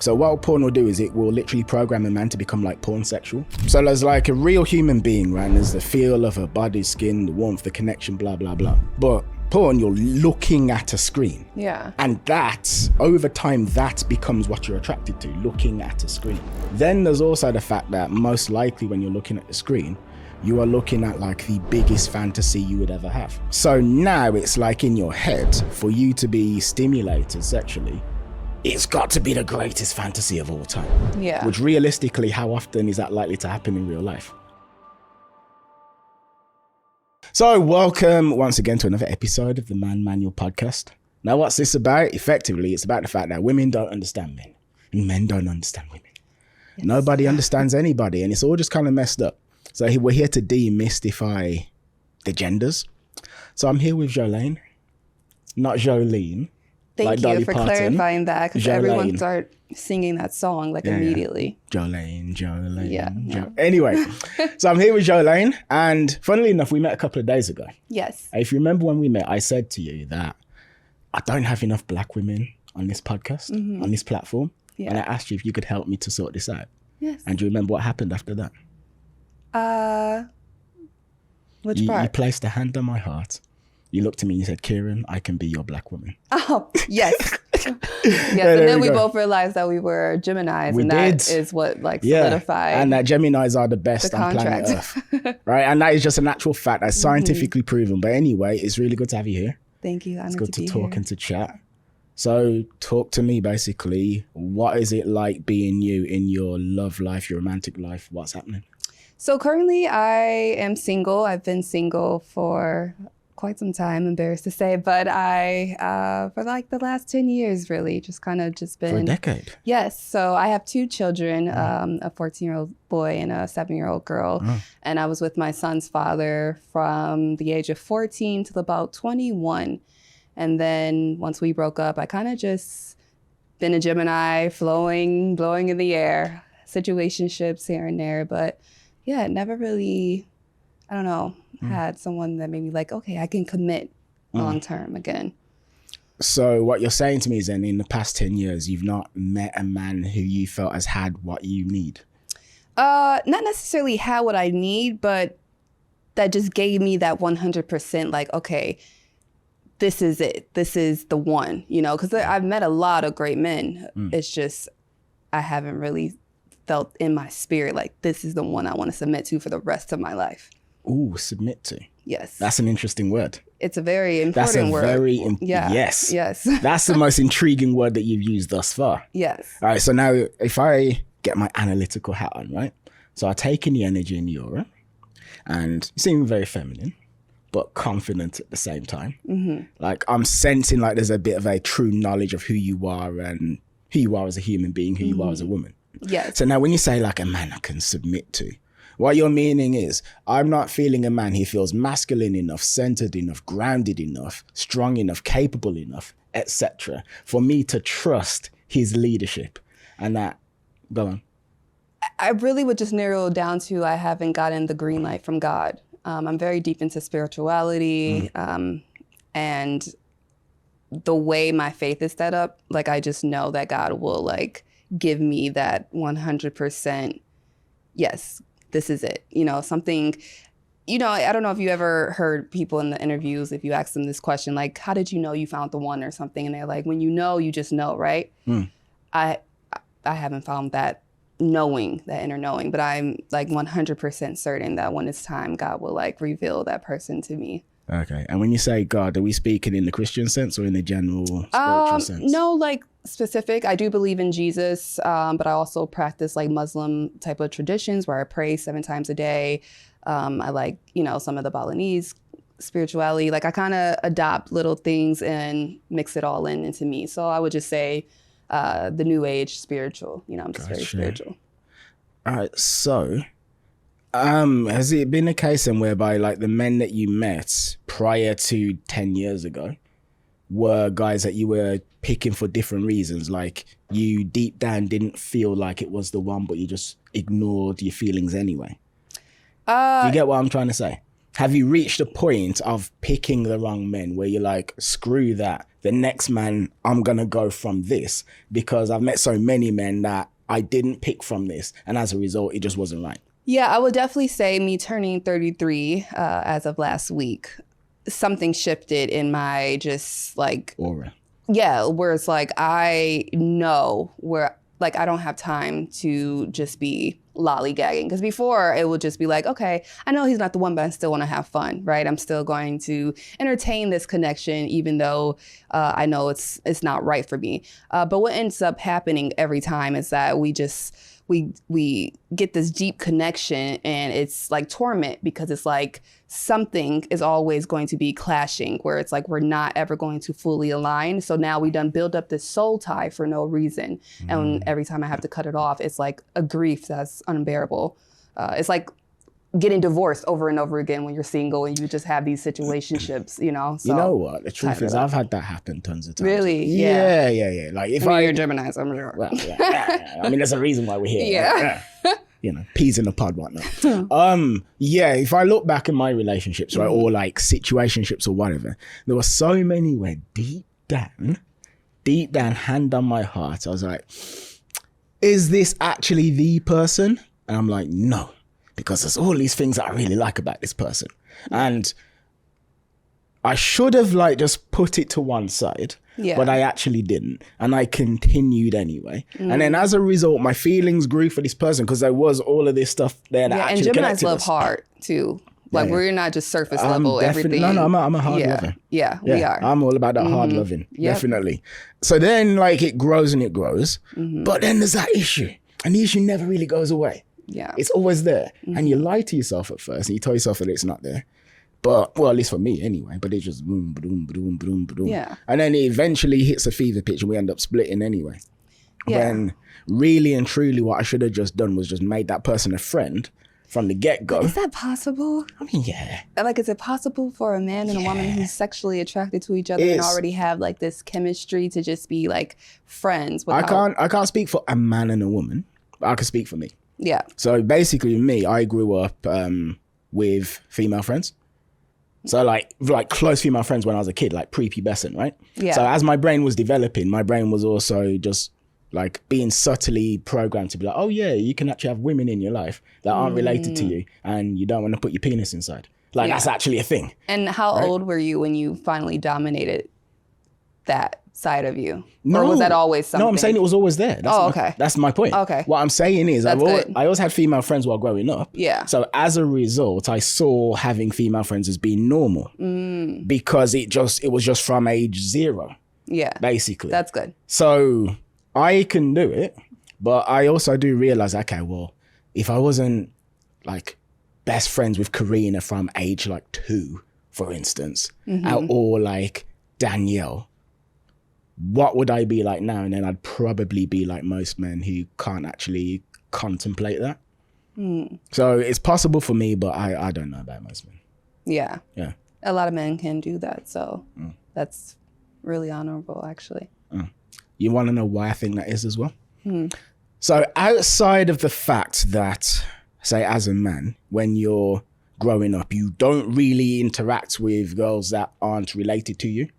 So what porn will do is it will literally program a man to become like porn sexual. So there's like a real human being, right? And there's the feel of her body, skin, the warmth, the connection, blah, blah, blah. But porn, you're looking at a screen. Yeah. And that, over time, that becomes what you're attracted to, looking at a screen. Then there's also the fact that most likely when you're looking at the screen, you are looking at like the biggest fantasy you would ever have. So now it's like in your head, for you to be stimulated sexually, it's got to be the greatest fantasy of all time. Yeah. Which realistically, how often is that likely to happen in real life? So welcome once again to another episode of the Man Manual podcast. Now what's this about? Effectively, it's about the fact that women don't understand men and men don't understand women. Yes. Nobody understands anybody, and it's all just kind of messed up. So we're here to demystify the genders. So I'm here with Jolene, not Jolene. Thank like you Dolly for Parton. clarifying that, because everyone started singing that song like immediately. Jolene. Yeah. No. Anyway, so I'm here with Jolene, and funnily enough, we met a couple of days ago. Yes. If you remember when we met, I said to you that I don't have enough black women on this podcast, on this platform. Yeah. And I asked you if you could help me to sort this out. Yes. And do you remember what happened after that? Which part? You placed a hand on my heart. You looked at me and you said, Kieran, I can be your black woman. Oh, yes. Yes, and then we both realized that we were Geminis, and that is what solidified. And that Geminis are the best on planet Earth. Right? And that is just an actual fact that's scientifically proven. But anyway, it's really good to have you here. Thank you. It's good to talk and to chat. So talk to me basically. What is it like being you in your love life, your romantic life? What's happening? So currently I am single. I've been single for quite some time, embarrassed to say, but I, for like the last 10 years, really, just been. For a decade? Yes. So I have two children, a 14-year-old boy and a 7-year-old girl. And I was with my son's father from the age of 14 till about 21. And then once we broke up, I kind of just been a Gemini, blowing in the air, situationships here and there. But yeah, never really, I don't know, had someone that made me like, okay, I can commit long term again. So what you're saying to me is then in the past 10 years, you've not met a man who you felt has had what you need? Not necessarily had what I need, but that just gave me that 100% like, okay, this is it. This is the one, because I've met a lot of great men. It's just, I haven't really felt in my spirit like this is the one I want to submit to for the rest of my life. Ooh, submit to. Yes. That's an interesting word. It's a very important word. Yes. Yes. That's the most intriguing word that you've used thus far. Yes. All right, so now if I get my analytical hat on, right? So I take in the energy in the aura, and you seem very feminine, but confident at the same time. Like I'm sensing like there's a bit of a true knowledge of who you are and who you are as a human being, who you are as a woman. Yes. So now when you say like a man I can submit to, what you're meaning is I'm not feeling a man who feels masculine enough, centered enough, grounded enough, strong enough, capable enough, etc. for me to trust his leadership. And that, go on. I really would just narrow it down to I haven't gotten the green light from God. I'm very deep into spirituality, and the way my faith is set up, like I just know that God will like give me that 100%, yes, this is it. Something, I don't know if you ever heard people in the interviews, if you ask them this question, like, how did you know you found the one or something? And they're like, when you just know, right? I haven't found that knowing, that inner knowing, but I'm like 100% certain that when it's time, God will like reveal that person to me. Okay. And when you say God, are we speaking in the Christian sense or in the general spiritual sense? No, like specific. I do believe in Jesus, but I also practice like Muslim type of traditions where I pray 7 times a day. I like, some of the Balinese spirituality. Like I kind of adopt little things and mix it all into me. So I would just say the new age spiritual, I'm just very spiritual. All right. So has it been a case then whereby like the men that you met prior to 10 years ago were guys that you were picking for different reasons? Like you deep down didn't feel like it was the one, but you just ignored your feelings anyway. Do you get what I'm trying to say? Have you reached a point of picking the wrong men where you're like, screw that, the next man, I'm going to go from this, because I've met so many men that I didn't pick from this, and as a result, it just wasn't right? Yeah, I would definitely say me turning 33 as of last week, something shifted in my just like Aura. Yeah, where it's like I know where like I don't have time to just be lollygagging, because before it would just be like, okay, I know he's not the one, but I still want to have fun, right? I'm still going to entertain this connection, even though I know it's not right for me. But what ends up happening every time is that we get this deep connection, and it's like torment, because it's like something is always going to be clashing, where it's like we're not ever going to fully align. So now we done build up this soul tie for no reason. And every time I have to cut it off, it's like a grief that's unbearable. It's like getting divorced over and over again when you're single and you just have these situationships, you know? So, you know what? The truth is, I've had that happen tons of times. Really? Yeah. Like if you're Gemini, so I'm sure. Well, yeah. I mean, there's a reason why we're here. Yeah. Right? You know, peas in the pod, whatnot. If I look back in my relationships, right, or like situationships or whatever, there were so many where deep down, hand on my heart, I was like, is this actually the person? And I'm like, no. Because there's all these things that I really like about this person. And I should have like just put it to one side, but I actually didn't. And I continued anyway. And then as a result, my feelings grew for this person, because there was all of this stuff there that actually connected us. And Geminis love hard too. Like we're not just surface level, everything. No, I'm a hard lover. Yeah, we are. I'm all about that hard loving, definitely. So then like it grows and it grows, but then there's that issue. And the issue never really goes away. Yeah, it's always there, and you lie to yourself at first, and you tell yourself that it's not there. But well, at least for me anyway. But it just boom, boom, boom, boom, boom. Yeah, and then it eventually hits a fever pitch, and we end up splitting anyway. Yeah. When really and truly, what I should have just done was just made that person a friend from the get-go. Is that possible? I mean, yeah. Like, is it possible for a man and a woman who's sexually attracted to each other and already have like this chemistry to just be like friends? Without... I can't speak for a man and a woman, but I can speak for me. Yeah. So basically me, I grew up with female friends. So like close female friends when I was a kid, like prepubescent, right? Yeah. So as my brain was developing, my brain was also just like being subtly programmed to be like, oh yeah, you can actually have women in your life that aren't related to you, and you don't want to put your penis inside. Like that's actually a thing. And how old were you when you finally dominated that side of you? No, or was that always something? No, I'm saying it was always there. That's my point. Okay. What I'm saying is I always had female friends while growing up. Yeah. So as a result, I saw having female friends as being normal because it was just from age 0. Yeah. Basically. That's good. So I can do it, but I also do realize, okay, well, if I wasn't like best friends with Karina from age like 2, for instance, or like Danielle, what would I be like now? And then I'd probably be like most men who can't actually contemplate that. So it's possible for me, but I don't know about most men. Yeah. Yeah. A lot of men can do that. So that's really honorable, actually. You want to know why I think that is as well? So outside of the fact that, say, as a man, when you're growing up, you don't really interact with girls that aren't related to you.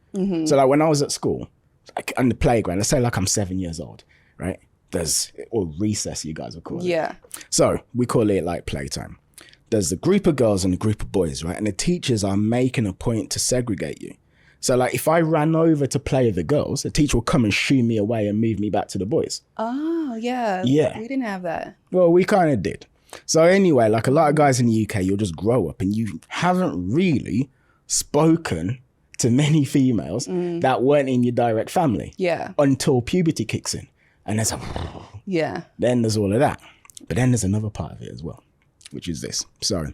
So like when I was at school, like on the playground, let's say like I'm 7 years old, right? Or recess, you guys will call it. Yeah. So we call it like playtime. There's a group of girls and a group of boys, right? And the teachers are making a point to segregate you. So like if I ran over to play with the girls, the teacher will come and shoo me away and move me back to the boys. Oh, yeah. Yeah. We didn't have that. Well, we kind of did. So anyway, like a lot of guys in the UK, you'll just grow up and you haven't really spoken to many females that weren't in your direct family. Yeah. Until puberty kicks in. And there's then there's all of that. But then there's another part of it as well, which is this. So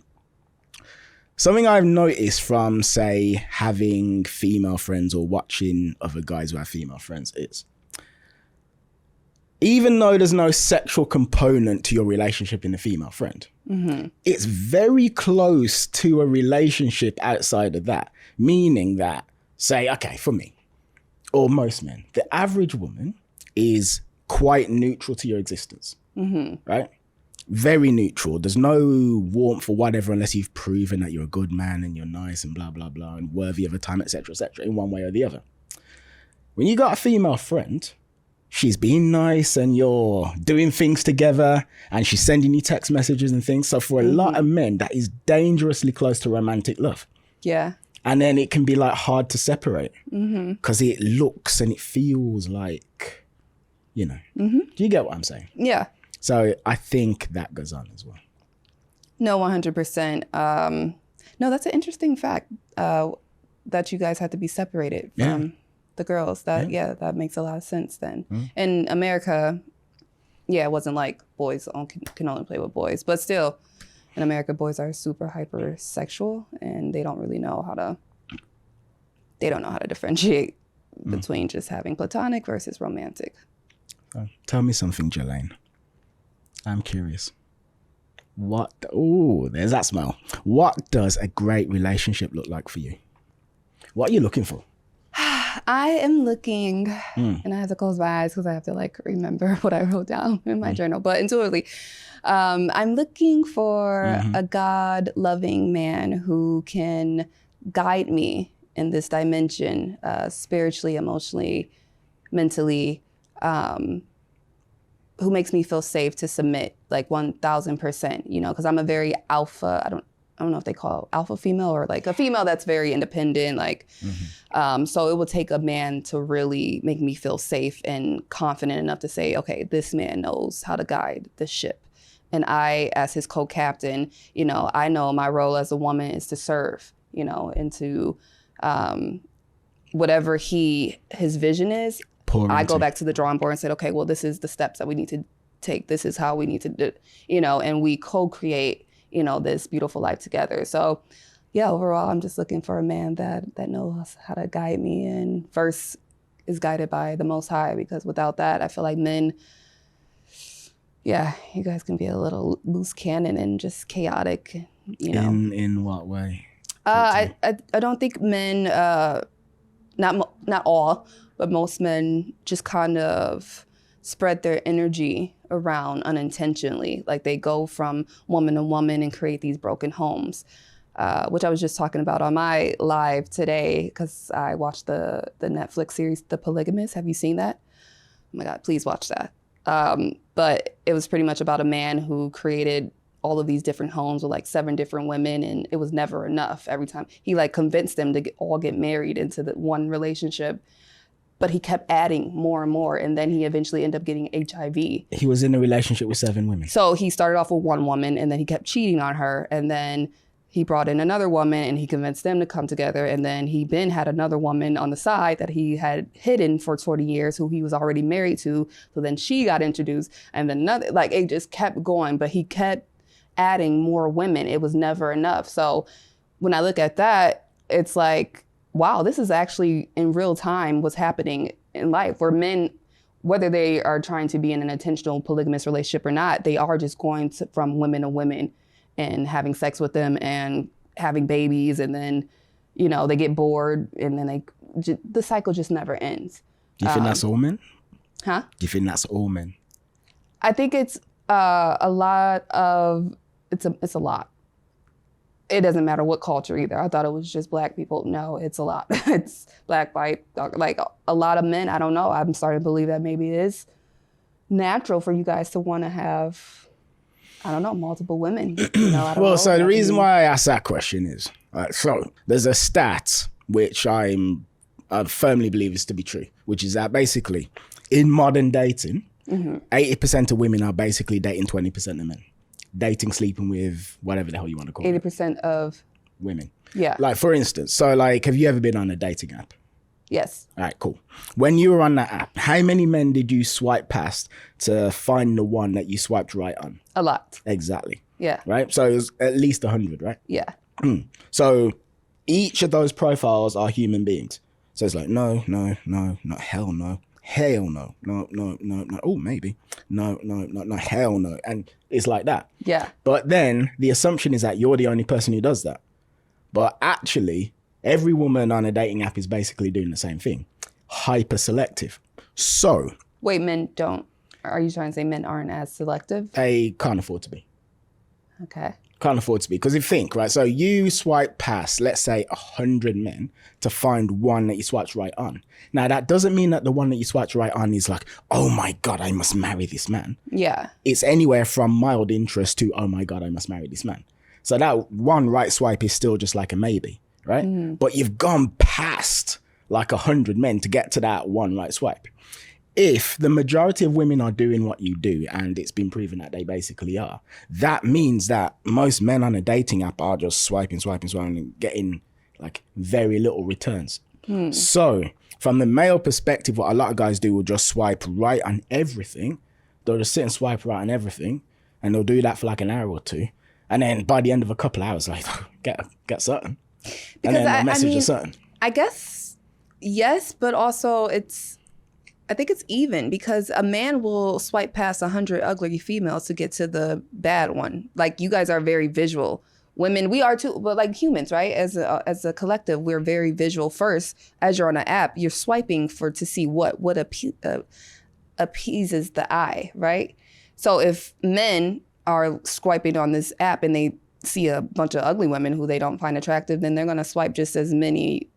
something I've noticed from, say, having female friends or watching other guys who have female friends is, even though there's no sexual component to your relationship in a female friend, it's very close to a relationship outside of that. Meaning that, say, okay, for me, or most men, the average woman is quite neutral to your existence, right? Very neutral. There's no warmth or whatever unless you've proven that you're a good man and you're nice and blah, blah, blah, and worthy of a time, etc., in one way or the other. When you got a female friend, she's being nice and you're doing things together and she's sending you text messages and things. So for a lot of men, that is dangerously close to romantic love. Yeah. And then it can be like hard to separate because it looks and it feels like, you know. Do you get what I'm saying? Yeah. So I think that goes on as well. No, 100%. No, that's an interesting fact that you guys had to be separated from the girls. That makes a lot of sense then. In America, it wasn't like boys can only play with boys, but still, in America, boys are super hypersexual and they don't really know how to differentiate between just having platonic versus romantic. Tell me something, Jolene. I'm curious. There's that smile. What does a great relationship look like for you? What are you looking for? I am looking, and I have to close my eyes because I have to like remember what I wrote down in my journal, but intuitively, I'm looking for a God-loving man who can guide me in this dimension, spiritually, emotionally, mentally, who makes me feel safe to submit like 1,000%, you know, because I'm a very alpha, I don't know if they call it alpha female or like a female that's very independent, like, so it will take a man to really make me feel safe and confident enough to say, okay, this man knows how to guide the ship. And I, as his co-captain, you know, I know my role as a woman is to serve, you know, and to whatever his vision is, I go back to the drawing board and said, okay, well, this is the steps that we need to take. This is how we need to do, you know, and we co-create, you know, this beautiful life together. So yeah, overall, I'm just looking for a man that knows how to guide me and first is guided by the Most High, because without that, I feel like men, you guys can be a little loose cannon and just chaotic, you know. In what way? I don't think men, not all, but most men just kind of spread their energy around unintentionally. Like they go from woman to woman and create these broken homes, which I was just talking about on my live today because I watched the Netflix series, The Polygamous. Have you seen that? Oh my God, please watch that. But it was pretty much about a man who created all of these different homes with like 7 different women, and it was never enough. Every time he like convinced them to all get married into the one relationship, but he kept adding more and more, and then he eventually ended up getting HIV. He was in a relationship with 7 women. So he started off with one woman, and then he kept cheating on her, and then he brought in another woman, and he convinced them to come together, and then he had another woman on the side that he had hidden for 20 years, who he was already married to, so then she got introduced, and then another, like it just kept going, but he kept adding more women. It was never enough. So when I look at that, it's like, wow, this is actually in real time what's happening in life, where men, whether they are trying to be in an intentional polygamous relationship or not, they are just going from women to women and having sex with them and having babies. And then, you know, they get bored and then the cycle just never ends. Do you think that's all men? Huh? Do you think that's all men? I think it's a lot. It doesn't matter what culture either. I thought it was just Black people. No, it's a lot. It's Black, white, dark, like a lot of men. I don't know. I'm starting to believe that maybe it is natural for you guys to want to have, I don't know, multiple women. You know, I don't know. So the reason why I asked that question is, so there's a stat which I firmly believe is to be true, which is that basically in modern dating, 80% of women are basically dating 20% of men. Dating, sleeping with, whatever the hell you want to call it. 80% of women. Yeah. Like, for instance, so like, have you ever been on a dating app? Yes. All right, cool. When you were on that app, how many men did you swipe past to find the one that you swiped right on? A lot. Exactly. Yeah. Right? So it was at least 100, right? Yeah. So each of those profiles are human beings. So it's like, no, hell no. Hell no. No. Oh, maybe. No, hell no. And it's like that. Yeah. But then the assumption is that you're the only person who does that. But actually, every woman on a dating app is basically doing the same thing. Hyper selective. So. Wait, men don't. Are you trying to say men aren't as selective? They can't afford to be. Okay. Can't afford to be. Because if you think, right, so you swipe past, let's say 100 men to find one that you swiped right on. Now, that doesn't mean that the one that you swiped right on is like, oh my God, I must marry this man. Yeah. It's anywhere from mild interest to, oh my God, I must marry this man. So that one right swipe is still just like a maybe, right? But you've gone past like 100 men to get to that one right swipe. If the majority of women are doing what you do, and it's been proven that they basically are, that means that most men on a dating app are just swiping and getting like very little returns. So from the male perspective, what a lot of guys do will just swipe right on everything. They'll just sit and swipe right on everything, and they'll do that for like an hour or two. And then by the end of a couple of hours, like, get certain. Because and then they'll message a certain. I guess, yes, but also I think it's even, because a man will swipe past 100 ugly females to get to the bad one. Like, you guys are very visual. Women, we are too, but like humans, right? As a collective, we're very visual first. As you're on an app, you're swiping to see what appeases the eye, right? So if men are swiping on this app and they see a bunch of ugly women who they don't find attractive, then they're going to swipe just as many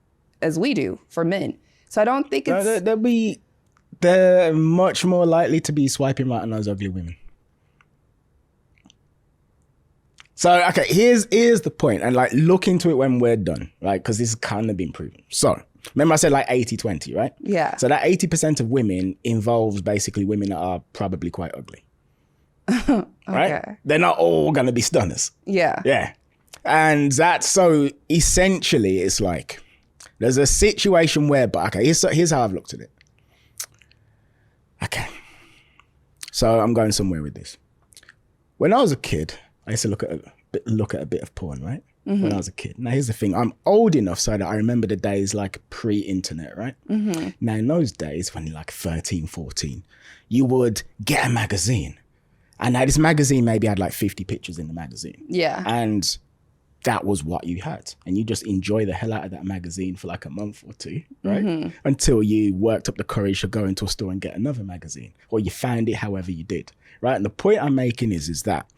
as we do for men. So I don't think it's... They're much more likely to be swiping right on those ugly women. So, okay, here's the point. And like, look into it when we're done, right? Because this has kind of been proven. So, remember I said like 80-20, right? Yeah. So that 80% of women involves basically women that are probably quite ugly. Right? Okay. They're not all going to be stunners. Yeah. Yeah. And that's so essentially it's like, there's a situation where, but okay, here's how I've looked at it. Okay. So I'm going somewhere with this. When I was a kid, I used to look at a bit of porn, right? When I was a kid. Now, here's the thing. I'm old enough so that I remember the days like pre-internet, right? Now, in those days, when you're like 13, 14, you would get a magazine. And now this magazine maybe had like 50 pictures in the magazine. Yeah. And that was what you had. And you just enjoy the hell out of that magazine for like a month or two, right? Until you worked up the courage to go into a store and get another magazine, or you found it however you did, right? And the point I'm making is that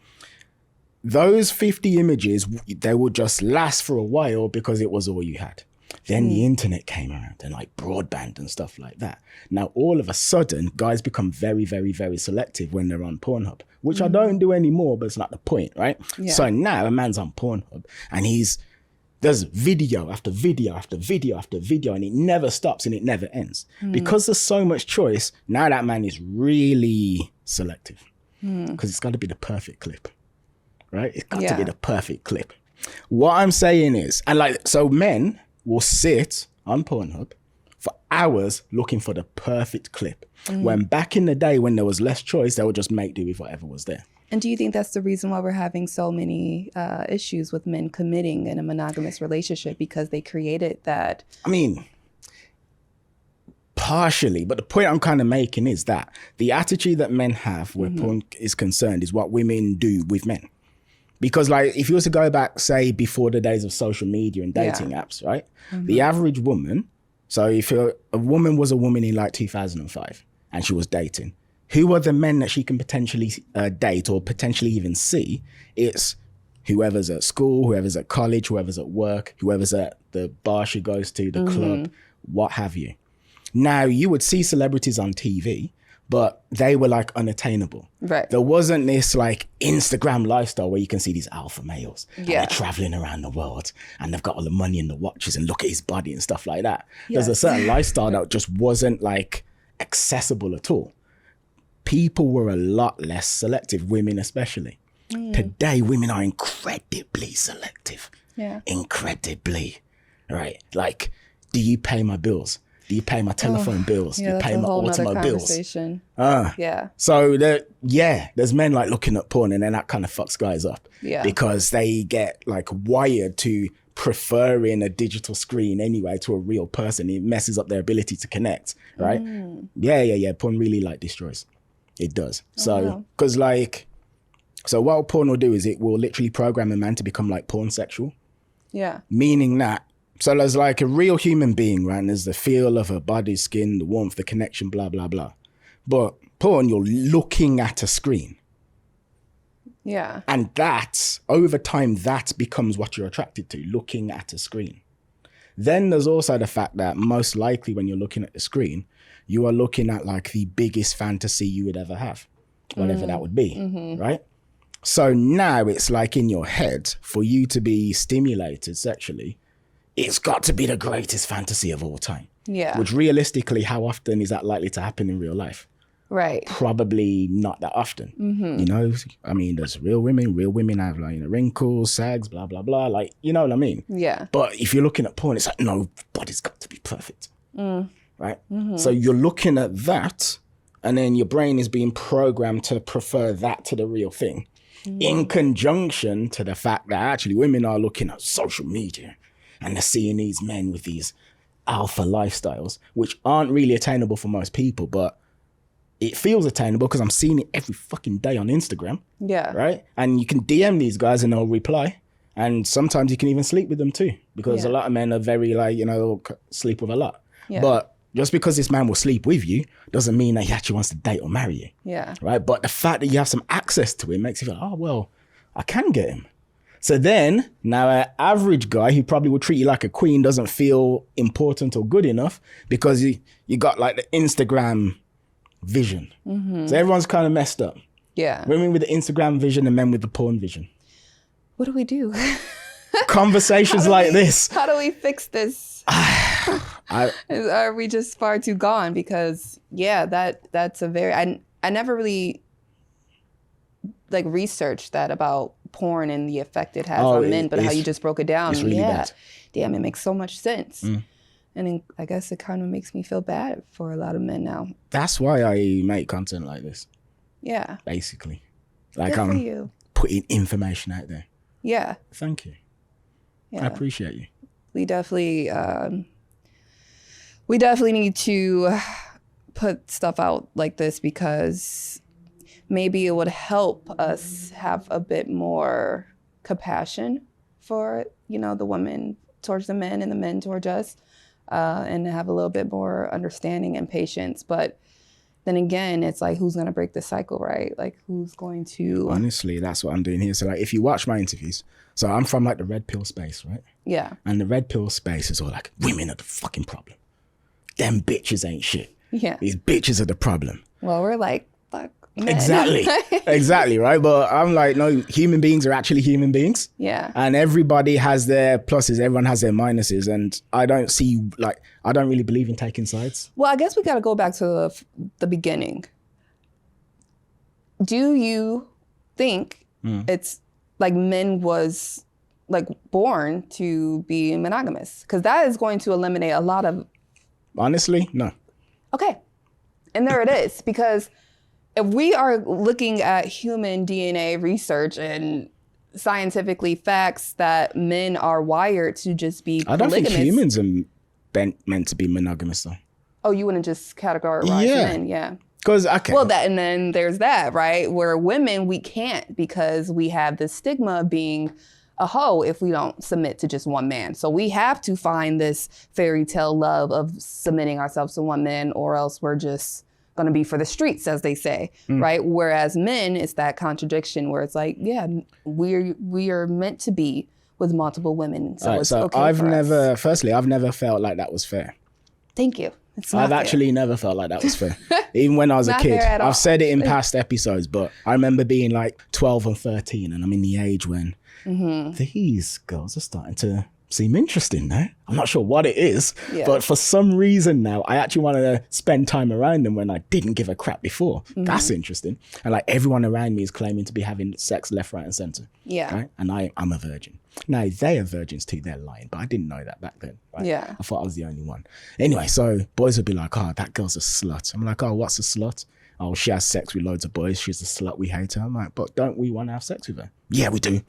those 50 images, they would just last for a while because it was all you had. Then the internet came around and like broadband and stuff like that. Now, all of a sudden, guys become very, very, very selective when they're on Pornhub, which I don't do anymore, but it's not the point, right? Yeah. So now a man's on Pornhub and there's video after video after video after video, and it never stops and it never ends. Because there's so much choice, now that man is really selective because it's got to be the perfect clip, right? It's got to be the perfect clip. What I'm saying is, and like, so men will sit on Pornhub for hours looking for the perfect clip. When back in the day when there was less choice, they would just make do with whatever was there. And do you think that's the reason why we're having so many issues with men committing in a monogamous relationship, because they created that? I mean, partially, but the point I'm kind of making is that the attitude that men have where porn is concerned is what women do with men. Because like, if you were to go back, say, before the days of social media and dating apps, right? The average woman, so if a woman was a woman in like 2005 and she was dating, who are the men that she can potentially date or potentially even see? It's whoever's at school, whoever's at college, whoever's at work, whoever's at the bar she goes to, the club, what have you. Now, you would see celebrities on TV, but they were like unattainable. Right. There wasn't this like Instagram lifestyle where you can see these alpha males and they're traveling around the world and they've got all the money and the watches and look at his body and stuff like that. Yes. There's a certain lifestyle that just wasn't like accessible at all. People were a lot less selective, women especially. Today, women are incredibly selective. Yeah. Incredibly. Right. Like, do you pay my bills? Do you pay my telephone bills? Do you pay my automobile bills? Yeah. So there's men like looking at porn and then that kind of fucks guys up. Yeah. Because they get like wired to preferring a digital screen anyway to a real person. It messes up their ability to connect, right? Yeah. Porn really like destroys. It does. So, because like, so what porn will do is it will literally program a man to become like porn sexual. Yeah. Meaning that, so there's like a real human being, right? And there's the feel of her body, skin, the warmth, the connection, blah, blah, blah. But porn, you're looking at a screen. Yeah. And that, over time, that becomes what you're attracted to, looking at a screen. Then there's also the fact that most likely when you're looking at the screen, you are looking at like the biggest fantasy you would ever have, whatever that would be, right? So now it's like in your head, for you to be stimulated sexually, it's got to be the greatest fantasy of all time. Yeah. Which realistically, how often is that likely to happen in real life? Right. Probably not that often. You know, I mean, there's real women have like, you know, wrinkles, sags, blah, blah, blah. Like, you know what I mean? Yeah. But if you're looking at porn, it's like, no, body's got to be perfect. Right? So you're looking at that, and then your brain is being programmed to prefer that to the real thing. In conjunction to the fact that actually women are looking at social media and they're seeing these men with these alpha lifestyles, which aren't really attainable for most people, but it feels attainable because I'm seeing it every fucking day on Instagram. Yeah. Right? And you can DM these guys and they'll reply. And sometimes you can even sleep with them too, because a lot of men are very like, you know, they'll sleep with a lot. Yeah. But just because this man will sleep with you doesn't mean that he actually wants to date or marry you. Yeah. Right? But the fact that you have some access to him makes you feel, oh, well, I can get him. So then, now an average guy who probably would treat you like a queen doesn't feel important or good enough because you got like the Instagram vision. So everyone's kind of messed up. Yeah. Women with the Instagram vision and men with the porn vision. What do we do? Conversations like this. How do we fix this? Are we just far too gone? Because that's a very I never really like researched that about porn and the effect it has on men, but how you just broke it down. It's really bad. Damn, it makes so much sense. And then I guess it kind of makes me feel bad for a lot of men now. That's why I make content like this. Yeah. Basically. Like Good for I'm you. putting information out there. Yeah. Thank you. Yeah. I appreciate you. We definitely need to put stuff out like this because maybe it would help us have a bit more compassion for, you know, the women towards the men and the men towards us, and have a little bit more understanding and patience. But then again, it's like, who's going to break the cycle, right? Like, who's going to... Honestly, that's what I'm doing here. So like, if you watch my interviews, so I'm from like the red pill space, right? Yeah. And the red pill space is all like, women are the fucking problem. Them bitches ain't shit. Yeah. These bitches are the problem. Well, we're like, fuck men. Exactly. Exactly, right? But I'm like, no, human beings are actually human beings. Yeah. And everybody has their pluses, everyone has their minuses. And I don't really believe in taking sides. Well, I guess we got to go back to the beginning. Do you think it's like men was like born to be monogamous? Because that is going to eliminate a lot of... Honestly, no. Okay. And there it is. Because if we are looking at human DNA research and scientifically facts that men are wired to just be polygamous. I don't think humans are meant to be monogamous though. Oh, you wouldn't just categorize men? Yeah. Because, okay. Well, and then there's that, right? Where women, we can't because we have the stigma of being a hoe if we don't submit to just one man. So we have to find this fairy tale love of submitting ourselves to one man, or else we're just going to be for the streets, as they say, right? Whereas men, it's that contradiction where it's like, yeah, we are meant to be with multiple women. So it's okay I've for never, us. firstly, I've never felt like that was fair. Thank you. It's not I've fair. actually never felt like that was fair. Even when I was a Not kid. fair at all. I've said it in past episodes, but I remember being like 12 or 13 and I'm in the age when these girls are starting to seem interesting now. I'm not sure what it is, but for some reason now, I actually want to spend time around them when I didn't give a crap before. That's interesting. And like everyone around me is claiming to be having sex left, right and center. Yeah. Right? And I'm a virgin. Now, they are virgins too, they're lying, but I didn't know that back then. Right? Yeah. I thought I was the only one. Anyway, so boys would be like, oh, that girl's a slut. I'm like, oh, what's a slut? Oh, she has sex with loads of boys. She's a slut. We hate her. I'm like, but don't we want to have sex with her? Yeah, we do.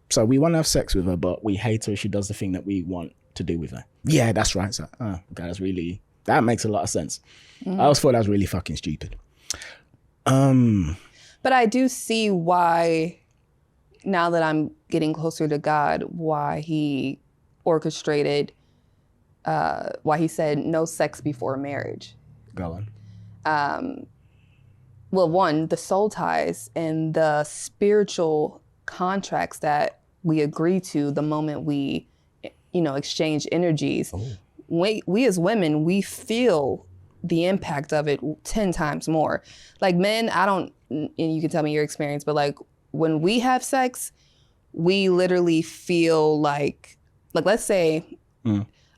So we want to have sex with her, but we hate her if she does the thing that we want to do with her. Yeah, that's right. So, okay, that makes a lot of sense. I always thought that was really fucking stupid. But I do see why, now that I'm getting closer to God, why he orchestrated, why he said no sex before marriage. Go on. well, one, the soul ties and the spiritual contracts that we agree to the moment we, exchange energies. Oh. We as women, we feel the impact of it 10 times more. Like men, and you can tell me your experience, but like when we have sex, we literally feel like let's say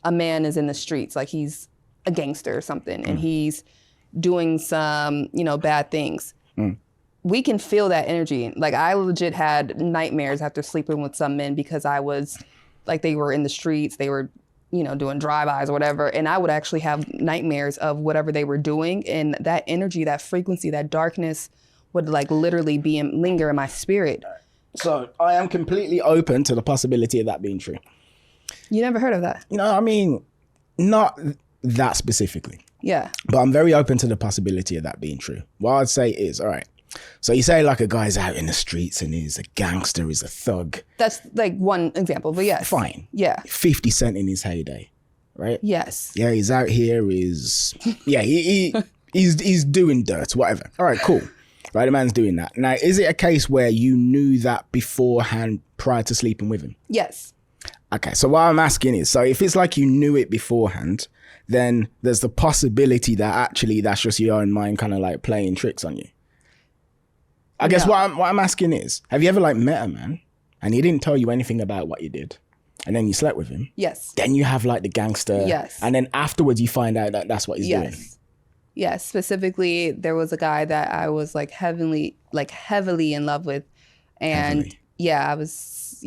a man is in the streets, like he's a gangster or something, and he's doing some, bad things. We can feel that energy. Like I legit had nightmares after sleeping with some men because I was like, they were in the streets, they were, doing drive-bys or whatever. And I would actually have nightmares of whatever they were doing. And that energy, that frequency, that darkness would like literally linger in my spirit. So I am completely open to the possibility of that being true. You never heard of that? I mean, not that specifically. Yeah. But I'm very open to the possibility of that being true. What I'd say is, all right, so you say like a guy's out in the streets and he's a gangster, he's a thug. That's like one example, but yes. Fine. Yeah. 50 Cent in his heyday, right? Yes. Yeah, he's out here, he's doing dirt, whatever. All right, cool. Right, the man's doing that. Now, is it a case where you knew that beforehand prior to sleeping with him? Yes. Okay, so what I'm asking is, so if it's like you knew it beforehand, then there's the possibility that actually that's just your own mind kind of like playing tricks on you. I guess what I'm asking is, have you ever like met a man and he didn't tell you anything about what you did and then you slept with him? Yes. Then you have like the gangster. Yes. And then afterwards you find out that that's what he's doing. Yes. Specifically, there was a guy that I was like heavily in love with. And I was,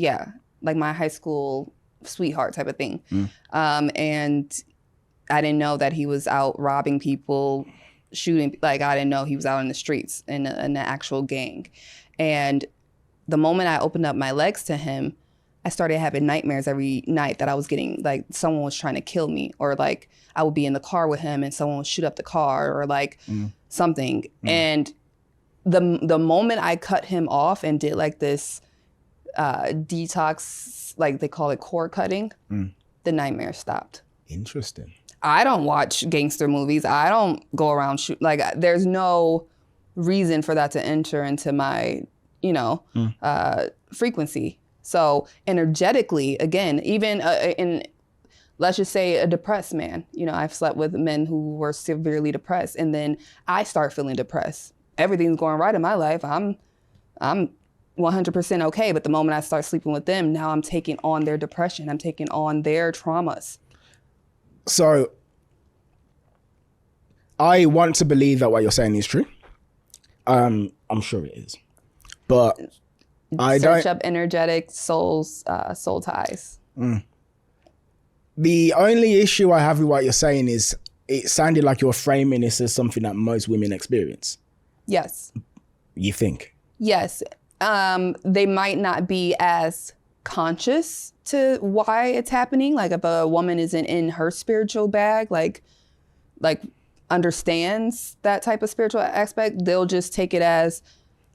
like my high school sweetheart type of thing. And I didn't know that he was out robbing people, shooting. Like I didn't know he was out in the streets in an actual gang. And the moment I opened up my legs to him, I started having nightmares every night that I was getting, like someone was trying to kill me, or like I would be in the car with him and someone would shoot up the car, or like something. And the moment I cut him off and did like this detox, like they call it cord cutting, the nightmare stopped. Interesting. I don't watch gangster movies. I don't go around shoot. Like there's no reason for that to enter into my, frequency. So energetically, again, even in, let's just say a depressed man, I've slept with men who were severely depressed, and then I start feeling depressed. Everything's going right in my life. I'm 100% okay. But the moment I start sleeping with them, now I'm taking on their depression. I'm taking on their traumas. So I want to believe that what you're saying is true. I'm sure it is, but I don't. Search up energetic soul ties. The only issue I have with what you're saying is it sounded like you're framing this as something that most women experience. Yes. You think? Yes. They might not be as conscious to why it's happening. Like if a woman isn't in her spiritual bag, like understands that type of spiritual aspect, they'll just take it as,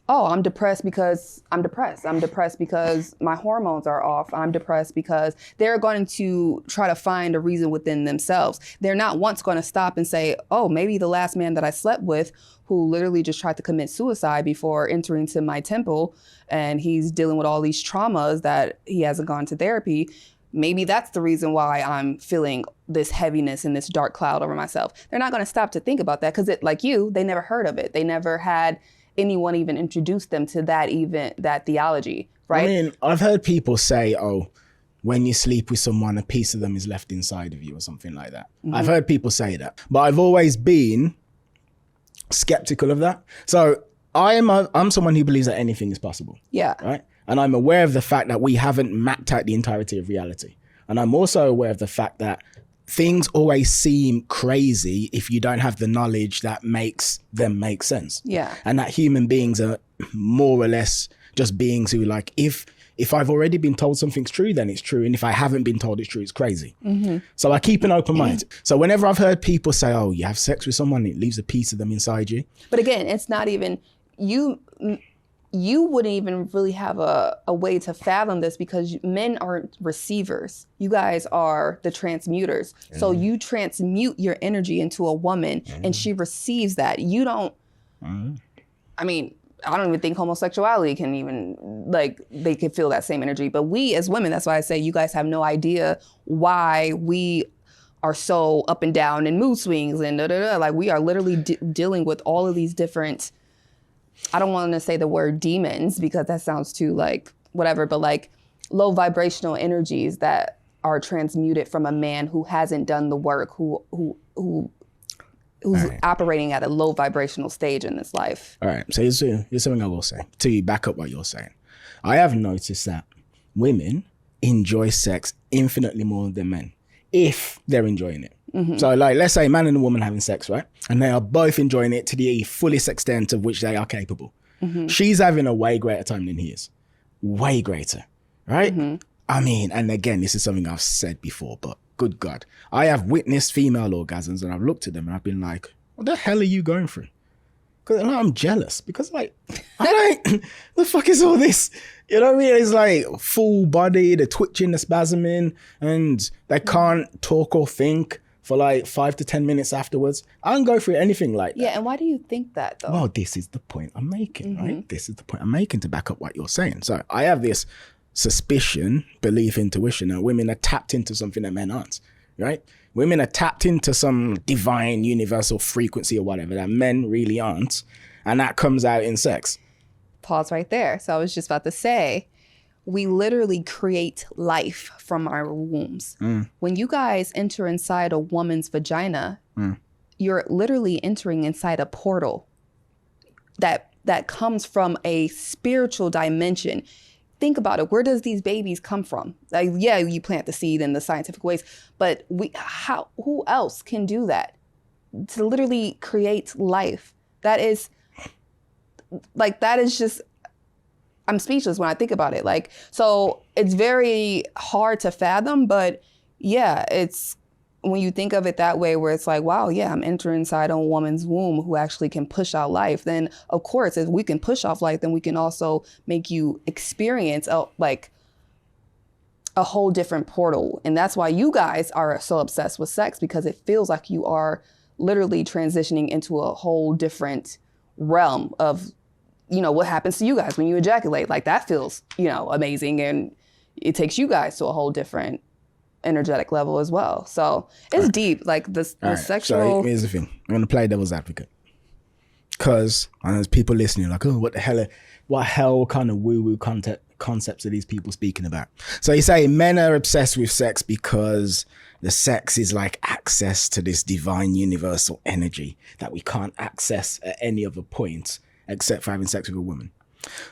oh, I'm depressed because I'm depressed. I'm depressed because my hormones are off. I'm depressed because they're going to try to find a reason within themselves. They're not once going to stop and say, oh, maybe the last man that I slept with, who literally just tried to commit suicide before entering to my temple, and he's dealing with all these traumas that he hasn't gone to therapy, maybe that's the reason why I'm feeling this heaviness and this dark cloud over myself. They're not going to stop to think about that because, like you, they never heard of it. They never had anyone even introduce them to that theology, right? I mean, I've heard people say, oh, when you sleep with someone, a piece of them is left inside of you or something like that. I've heard people say that, but I've always been skeptical of that. So I'm someone who believes that anything is possible. Yeah. Right. And I'm aware of the fact that we haven't mapped out the entirety of reality. And I'm also aware of the fact that things always seem crazy if you don't have the knowledge that makes them make sense. Yeah. And that human beings are more or less just beings who, like, if I've already been told something's true, then it's true. And if I haven't been told it's true, it's crazy. So I keep an open mind. So whenever I've heard people say, oh, you have sex with someone, it leaves a piece of them inside you. But again, it's not even, you wouldn't even really have a way to fathom this because men aren't receivers. You guys are the transmuters. So you transmute your energy into a woman and she receives that. You don't, I mean, I don't even think homosexuality can even, like, they could feel that same energy. But we as women, that's why I say you guys have no idea why we are so up and down in mood swings and da-da-da. Like, we are literally dealing with all of these different, I don't want to say the word demons because that sounds too like whatever, but like low vibrational energies that are transmuted from a man who hasn't done the work, who's right. operating at a low vibrational stage in this life. All right. So here's something I will say to back up what you're saying. I have noticed that women enjoy sex infinitely more than men, if they're enjoying it. Mm-hmm. So like, let's say a man and a woman having sex, right? And they are both enjoying it to the fullest extent of which they are capable. Mm-hmm. She's having a way greater time than he is. Way greater, right? Mm-hmm. I mean, and again, this is something I've said before, but good God, I have witnessed female orgasms and I've looked at them and I've been like, what the hell are you going through? Because I'm jealous because like, the fuck is all this? You know what I mean? It's like full body, the twitching, the spasming, and they can't talk or think for like 5 to 10 minutes afterwards. I don't go through anything like that. Yeah, and why do you think that though? Well, this is the point I'm making, right? This is the point I'm making to back up what you're saying. So I have this suspicion, belief, intuition that women are tapped into something that men aren't, right? Women are tapped into some divine universal frequency or whatever that men really aren't. And that comes out in sex. Pause right there. So I was just about to say, we literally create life from our wombs. When you guys enter inside a woman's vagina, you're literally entering inside a portal that comes from a spiritual dimension. Think about it. Where does these babies come from? Like, yeah, you plant the seed in the scientific ways, but who else can do that? To literally create life. That is just, I'm speechless when I think about it. Like, so it's very hard to fathom, but yeah, it's when you think of it that way, where it's like, wow, yeah, I'm entering inside a woman's womb who actually can push out life. Then of course, if we can push off life, then we can also make you experience a whole different portal. And that's why you guys are so obsessed with sex, because it feels like you are literally transitioning into a whole different realm of, what happens to you guys when you ejaculate. Like, that feels, amazing. And it takes you guys to a whole different energetic level as well. So it's deep. Like the sexual. So here's the thing. I'm going to play devil's advocate. Because I know there's people listening like, oh, what hell kind of woo-woo concepts are these people speaking about? So you say men are obsessed with sex because the sex is like access to this divine universal energy that we can't access at any other point except for having sex with a woman.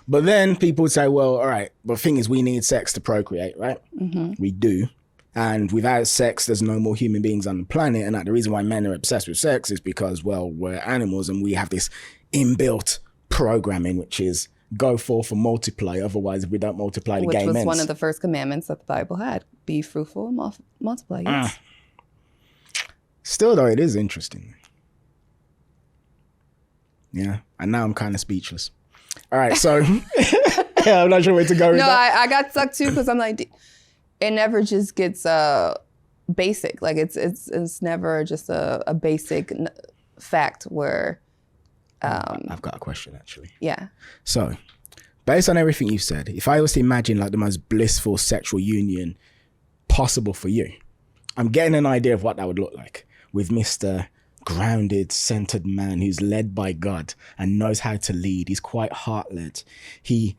But then people would say, well, all right, but the thing is we need sex to procreate, right? Mm-hmm. We do. And without sex, there's no more human beings on the planet. And the reason why men are obsessed with sex is because, well, we're animals and we have this inbuilt programming, which is go forth and multiply. Otherwise, if we don't multiply, the game ends. Which was one of the first commandments that the Bible had. Be fruitful and multiply. Yes. Still, though, it is interesting. Yeah. And now I'm kind of speechless. All right. So yeah, I'm not sure where to go with that. I got stuck too because I'm like, it never just gets basic. Like it's never just a basic fact where. I've got a question actually. Yeah. So, based on everything you said, if I was to imagine like the most blissful sexual union possible for you, I'm getting an idea of what that would look like with Mr. Grounded, centered man who's led by God and knows how to lead. He's quite heart-led. He's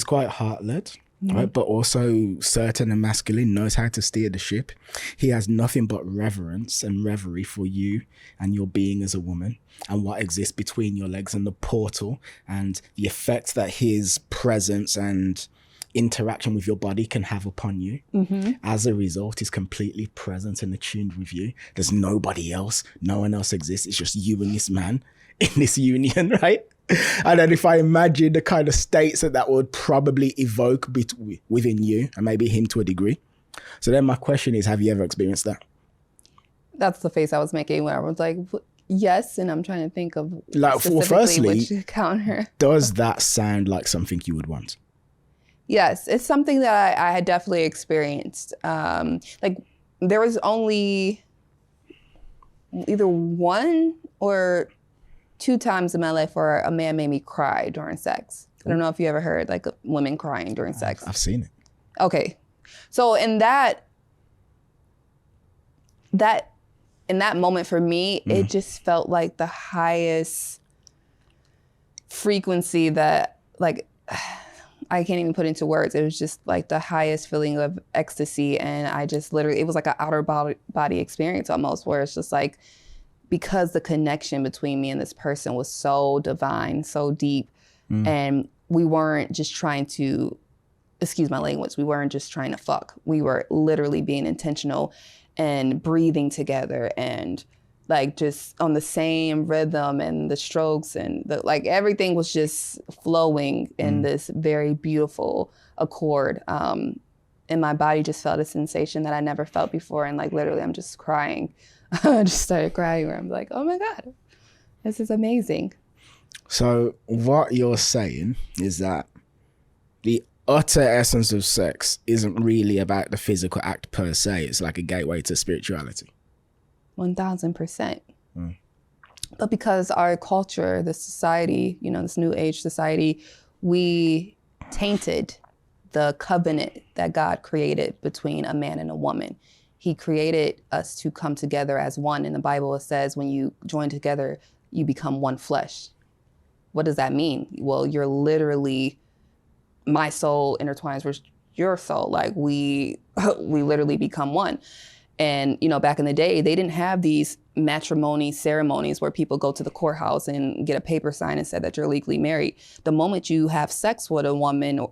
quite heart-led. Mm-hmm. Right, but also certain and masculine, knows how to steer the ship. He has nothing but reverence and reverie for you and your being as a woman and what exists between your legs and the portal and the effect that his presence and interaction with your body can have upon you. Mm-hmm. As a result, he's completely present and attuned with you. There's nobody else. No one else exists. It's just you and this man in this union, right? And then if I imagine the kind of states that would probably evoke within you and maybe him to a degree. So then my question is, have you ever experienced that? That's the face I was making when I was like, yes. And I'm trying to think of like, firstly, which counter. Does that sound like something you would want? Yes, it's something that I had definitely experienced. Like there was only either one or 2 times in my life where a man made me cry during sex. I don't know if you ever heard like women crying during sex. I've seen it. Okay. So in that moment for me, it just felt like the highest frequency that like, I can't even put into words. It was just like the highest feeling of ecstasy. And I just literally, it was like an outer body experience almost, where it's just like, because the connection between me and this person was so divine, so deep, and we weren't just trying to, excuse my language, we weren't just trying to fuck. We were literally being intentional and breathing together and like just on the same rhythm, and the strokes and like everything was just flowing in this very beautiful accord. And my body just felt a sensation that I never felt before. And like literally I'm just crying. I just started crying where I'm like, oh my God, this is amazing. So what you're saying is that the utter essence of sex isn't really about the physical act per se. It's like a gateway to spirituality. 1000%. But because our culture, the society, you know, this new age society, we tainted the covenant that God created between a man and a woman. He created us to come together as one. In the Bible, it says when you join together, you become one flesh. What does that mean? Well, you're literally, my soul intertwines with your soul. Like we literally become one. And, you know, back in the day, they didn't have these matrimony ceremonies where people go to the courthouse and get a paper signed and said that you're legally married. The moment you have sex with a woman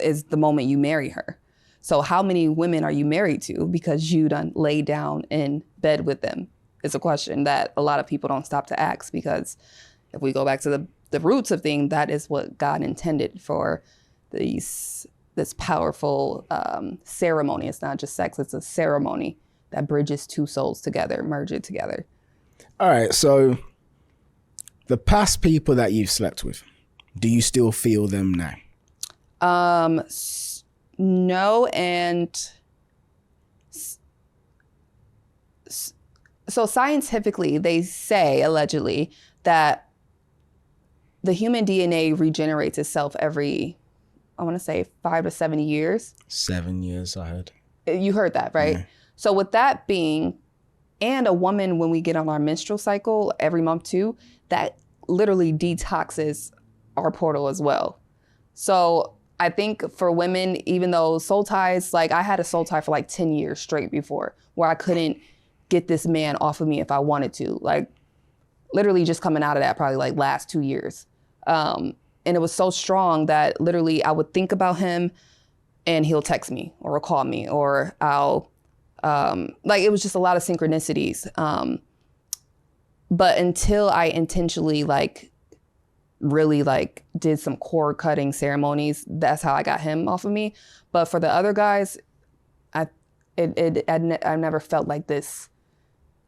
is the moment you marry her. So how many women are you married to because you done laid down in bed with them? It's a question that a lot of people don't stop to ask, because if we go back to the roots of things, that is what God intended for this powerful ceremony. It's not just sex, it's a ceremony that bridges 2 souls together, merge it together. All right, so the past people that you've slept with, do you still feel them now? No, and so scientifically, they say, allegedly, that the human DNA regenerates itself every, I want to say 5 to 7 years. 7 years, I heard. You heard that, right? Yeah. So with that being, and a woman, when we get on our menstrual cycle every month too, that literally detoxes our portal as well. So I think for women, even though soul ties, like I had a soul tie for like 10 years straight before, where I couldn't get this man off of me if I wanted to. Like literally just coming out of that probably like last 2 years. And it was so strong that literally I would think about him and he'll text me or call me, or I'll, like it was just a lot of synchronicities. But until I intentionally like really like did some cord cutting ceremonies, that's how I got him off of me. But for the other guys, I never felt like this,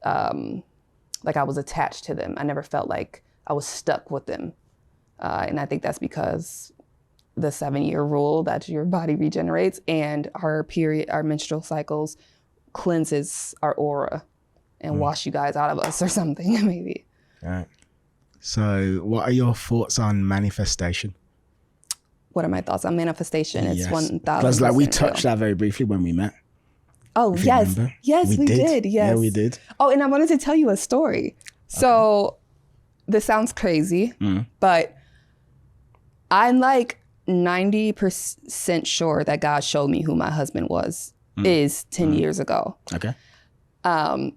like I was attached to them. I never felt like I was stuck with them. And I think that's because the 7-year rule that your body regenerates, and our menstrual cycles cleanses our aura and wash you guys out of us or something, maybe. All right. So what are your thoughts on manifestation? What are my thoughts on manifestation? It's 1,000%. Because like we touched that very briefly when we met. Oh, yes. Yes, we did. Yes. Yeah, we did. Oh, and I wanted to tell you a story. So this sounds crazy, but I'm like 90% sure that God showed me who my husband is 10 years ago. Okay. And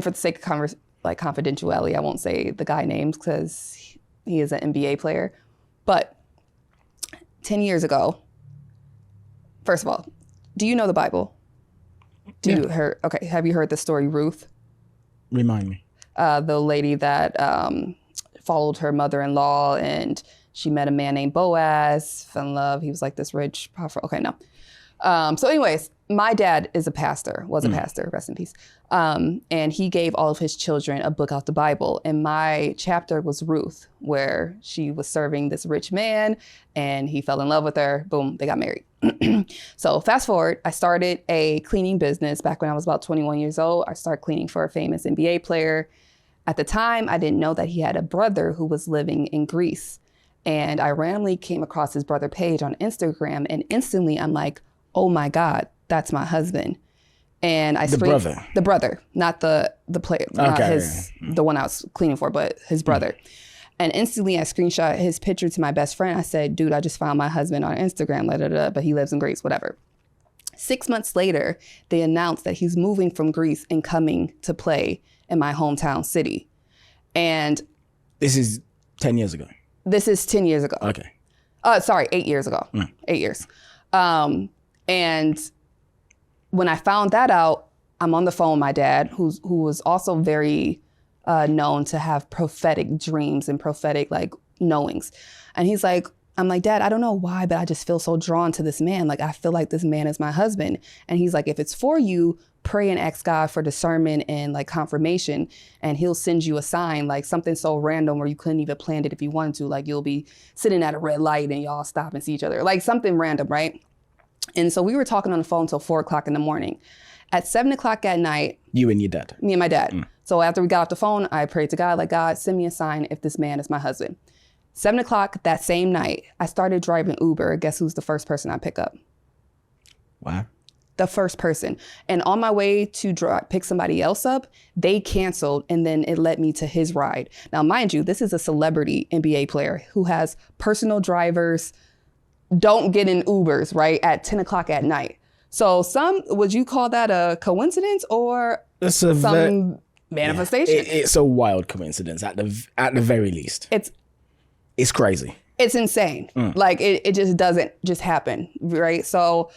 for the sake of confidentiality, I won't say the guy names because he is an NBA player. But 10 years ago, first of all, do you know the Bible? Have you heard the story Ruth? Remind me. The lady that followed her mother-in-law, and she met a man named Boaz, fell in love. He was like this rich, powerful. Okay, no. So anyways, my dad is a pastor, was a pastor, rest in peace. And he gave all of his children a book out the Bible. And my chapter was Ruth, where she was serving this rich man and he fell in love with her. Boom, they got married. So fast forward, I started a cleaning business back when I was about 21 years old. I started cleaning for a famous NBA player. At the time, I didn't know that he had a brother who was living in Greece. And I randomly came across his brother page on Instagram, and instantly I'm like, oh my God, that's my husband. And I The brother, not the player, not the one I was cleaning for, but his brother. And instantly I screenshot his picture to my best friend. I said, dude, I just found my husband on Instagram, but he lives in Greece, whatever. 6 months later, they announced that he's moving from Greece and coming to play in my hometown city. And this is 10 years ago. This is 10 years ago. Okay. Sorry, 8 years ago. 8 years. And when I found that out, I'm on the phone with my dad, who was also very known to have prophetic dreams and prophetic like knowings. And he's like, I'm like, Dad, I don't know why, but I just feel so drawn to this man. Like, I feel like this man is my husband. And he's like, if it's for you, pray and ask God for discernment and like confirmation, and he'll send you a sign, like something so random where you couldn't even plan it if you wanted to. Like, you'll be sitting at a red light and y'all stop and see each other, like something random, right? And so we were talking on the phone till 4 o'clock in the morning. At 7 o'clock at night, you and your dad? Me and my dad. So after we got off the phone, I prayed to God, like, God, send me a sign if this man is my husband. 7 o'clock that same night, I started driving Uber. Guess who's the first person I pick up? Wow. The first person. And on my way to pick somebody else up, they canceled, and then it led me to his ride. Now, mind you, this is a celebrity NBA player who has personal drivers, don't get in Ubers, right, at 10 o'clock at night. So would you call that a coincidence or some manifestation? It's a wild coincidence at the very least. It's crazy. It's insane. Like it just doesn't just happen, right? So,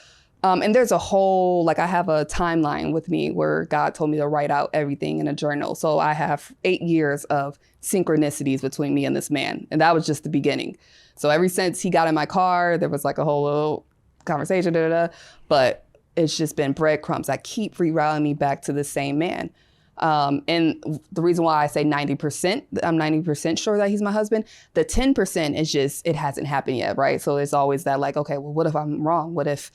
and there's a whole, like I have a timeline with me where God told me to write out everything in a journal. So I have 8 years of synchronicities between me and this man. And that was just the beginning. So ever since he got in my car, there was like a whole little conversation, but it's just been breadcrumbs. I keep rerouting me back to the same man. And the reason why I say 90%, I'm 90% sure that he's my husband. The 10% is just, it hasn't happened yet, right? So it's always that like, okay, well, what if I'm wrong? What if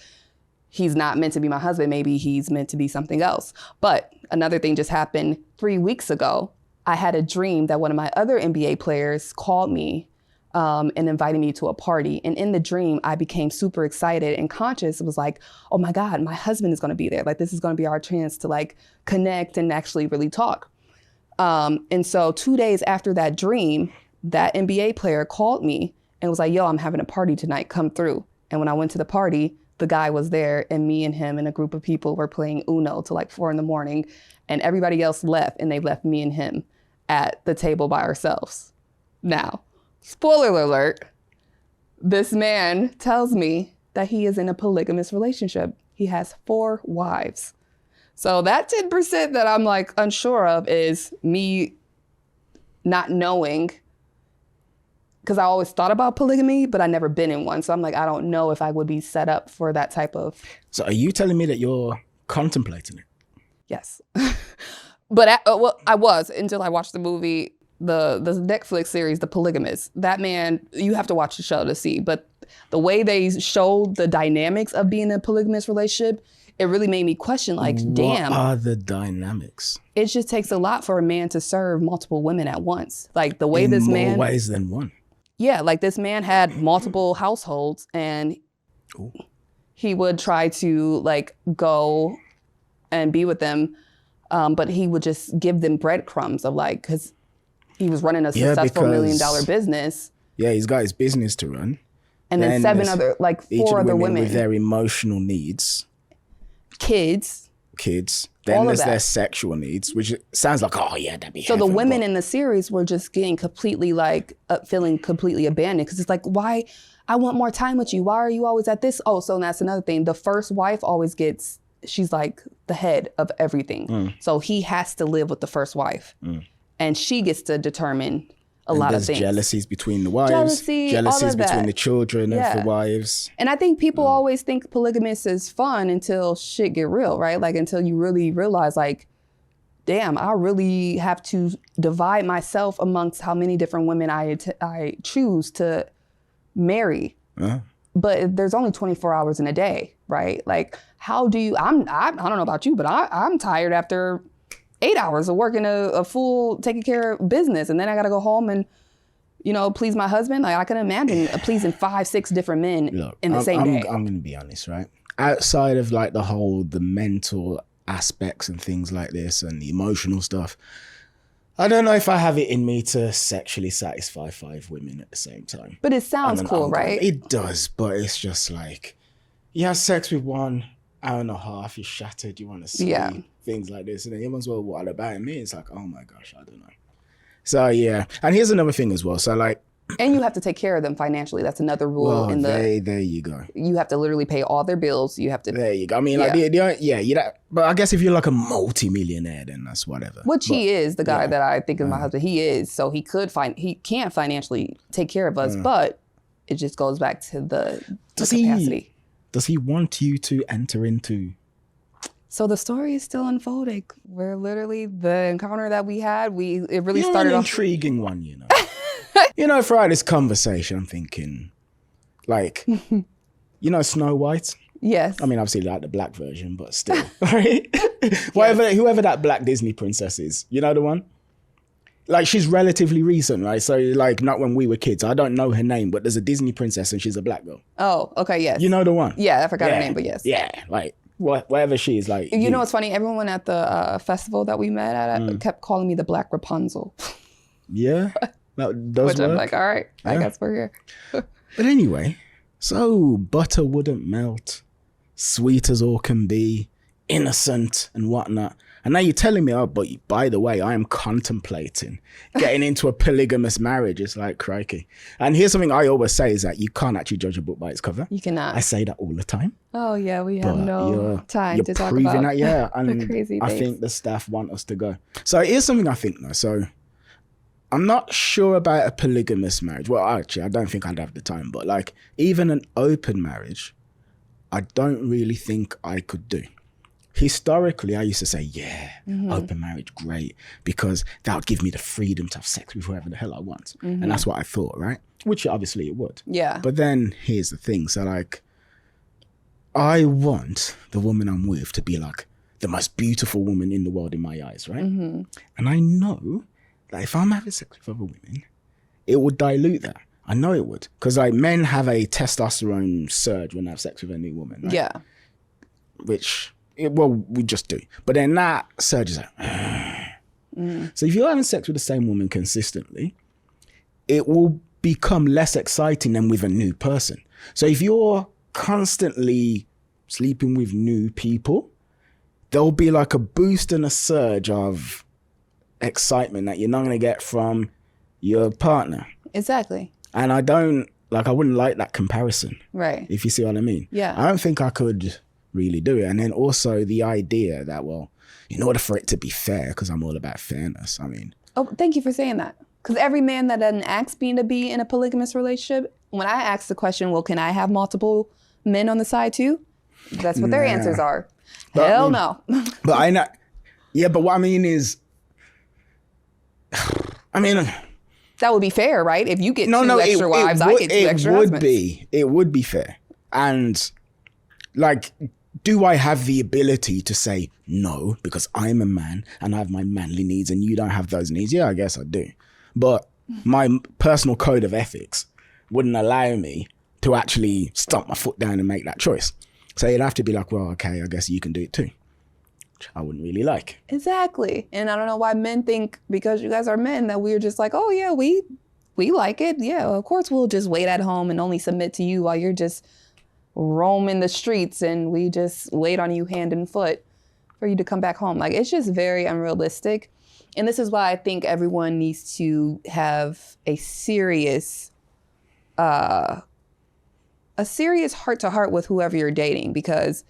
he's not meant to be my husband? Maybe he's meant to be something else. But another thing just happened 3 weeks ago. I had a dream that one of my other NBA players called me and invited me to a party. And in the dream, I became super excited and conscious. It was like, oh my God, my husband is going to be there. Like, this is going to be our chance to like connect and actually really talk. And so 2 days after that dream, that NBA player called me and was like, yo, I'm having a party tonight, come through. And when I went to the party, the guy was there, and me and him and a group of people were playing Uno till like 4 a.m. and everybody else left, and they left me and him at the table by ourselves. Now, spoiler alert, this man tells me that he is in a polygamous relationship. He has 4 wives. So that 10% that I'm like unsure of is me not knowing, because I always thought about polygamy, but I never been in one. So I'm like, I don't know if I would be set up for that type of. So are you telling me that you're contemplating it? Yes. But I was until I watched the movie, the Netflix series, The Polygamous. That man, you have to watch the show to see. But the way they showed the dynamics of being in a polygamous relationship, it really made me question, like, damn. What are the dynamics? It just takes a lot for a man to serve multiple women at once. Like the way this man. In more ways than one. Yeah, like this man had multiple households, and he would try to like go and be with them. But he would just give them breadcrumbs of like, because he was running a successful $1 million business. Yeah, he's got his business to run. And then 4 other women with their emotional needs. Kids. Then there's their sexual needs, which sounds like, oh yeah, that'd be So the women in the series were just getting completely like, feeling completely abandoned. Because it's like, why? I want more time with you. Why are you always at this? Oh, so that's another thing. The first wife always gets, she's like the head of everything. So he has to live with the first wife. And she gets to determine a lot of things. There's jealousies between the wives. Jealousies between the children of the wives. And I think people always think polygamous is fun until shit get real, right? Like until you really realize like, damn, I really have to divide myself amongst how many different women I choose to marry. But there's only 24 hours in a day, right? Like how do you, I don't know about you, but I'm tired after 8 hours of working a full taking care of business, and then I got to go home and, please my husband. Like I can imagine pleasing 5, 6 different men in the same day. I'm going to be honest, right? Outside of like the mental aspects and things like this and the emotional stuff, I don't know if I have it in me to sexually satisfy 5 women at the same time. But it sounds cool, right? It does, but it's just like, you have sex with 1 hour and a half, you're shattered, you want to sleep, things like this. And then everyone's, well, what about me? It's like, oh my gosh, I don't know. So yeah, and here's another thing as well. So like, and you have to take care of them financially. That's another rule there you go. You have to literally pay all their bills. You have to. There you go. I mean, like, but I guess if you're like a multi-millionaire, then that's whatever. Which he is, the guy that I think is my husband. He is, so he can't financially take care of us, but it just goes back to the capacity. Does he want you to enter into? So the story is still unfolding. We're literally the encounter that we had. It really started an off intriguing one, throughout this conversation, I'm thinking, like, Snow White. Yes. I mean, obviously like the black version, but still, right? Whoever that black Disney princess is, you know the one? Like, she's relatively recent, right? So, like, not when we were kids. I don't know her name, but there's a Disney princess and she's a black girl. Oh, okay, yes. You know the one? Yeah, I forgot her name, but yes. Yeah, like, whatever she is, like. You know what's funny? Everyone at the festival that we met at kept calling me the Black Rapunzel. Yeah? That does Which work. I'm like, all right, I guess we're here. But anyway, so butter wouldn't melt, sweet as all can be, innocent and whatnot. And now you're telling me, but by the way, I am contemplating getting into a polygamous marriage. It's like, crikey. And here's something I always say is that you can't actually judge a book by its cover. You cannot. I say that all the time. Oh, yeah, we have no time to talk about and the crazy things. I think the staff want us to go. So here's something I think, though. So I'm not sure about a polygamous marriage. Well, actually, I don't think I'd have the time. But like, even an open marriage, I don't really think I could do. Historically, I used to say, open marriage, great, because that would give me the freedom to have sex with whoever the hell I want. And that's what I thought, right? Which obviously it would. Yeah. But then here's the thing. So like, I want the woman I'm with to be like the most beautiful woman in the world in my eyes, right? And I know that if I'm having sex with other women, it would dilute that. I know it would. Because like, men have a testosterone surge when they have sex with a new woman, right? Yeah. Which... we just do. But then that surge is like, So if you're having sex with the same woman consistently, it will become less exciting than with a new person. So if you're constantly sleeping with new people, there'll be like a boost and a surge of excitement that you're not going to get from your partner. Exactly. And I wouldn't like that comparison. Right. If you see what I mean. Yeah. I don't think I could really do it. And then also the idea that, well, in order for it to be fair, because I'm all about fairness, I mean. Oh, thank you for saying that. Because every man that doesn't ask me to be in a polygamous relationship, when I ask the question, well, can I have multiple men on the side too? That's what their answers are. But hell no. But I know. Yeah, but what I mean is, that would be fair, right? If you get two extra wives, I get 2 extra husbands. It would be fair. And like, do I have the ability to say no because I'm a man and I have my manly needs and you don't have those needs? Yeah, I guess I do. But my personal code of ethics wouldn't allow me to actually stomp my foot down and make that choice. So you'd have to be like, well, okay, I guess you can do it too. Which I wouldn't really like. Exactly. And I don't know why men think because you guys are men that we're just like, oh yeah, we like it. Yeah, of course we'll just wait at home and only submit to you while you're just roaming the streets and we just wait on you hand and foot for you to come back home. Like, it's just very unrealistic. And this is why I think everyone needs to have a serious heart-to-heart with whoever you're dating. Because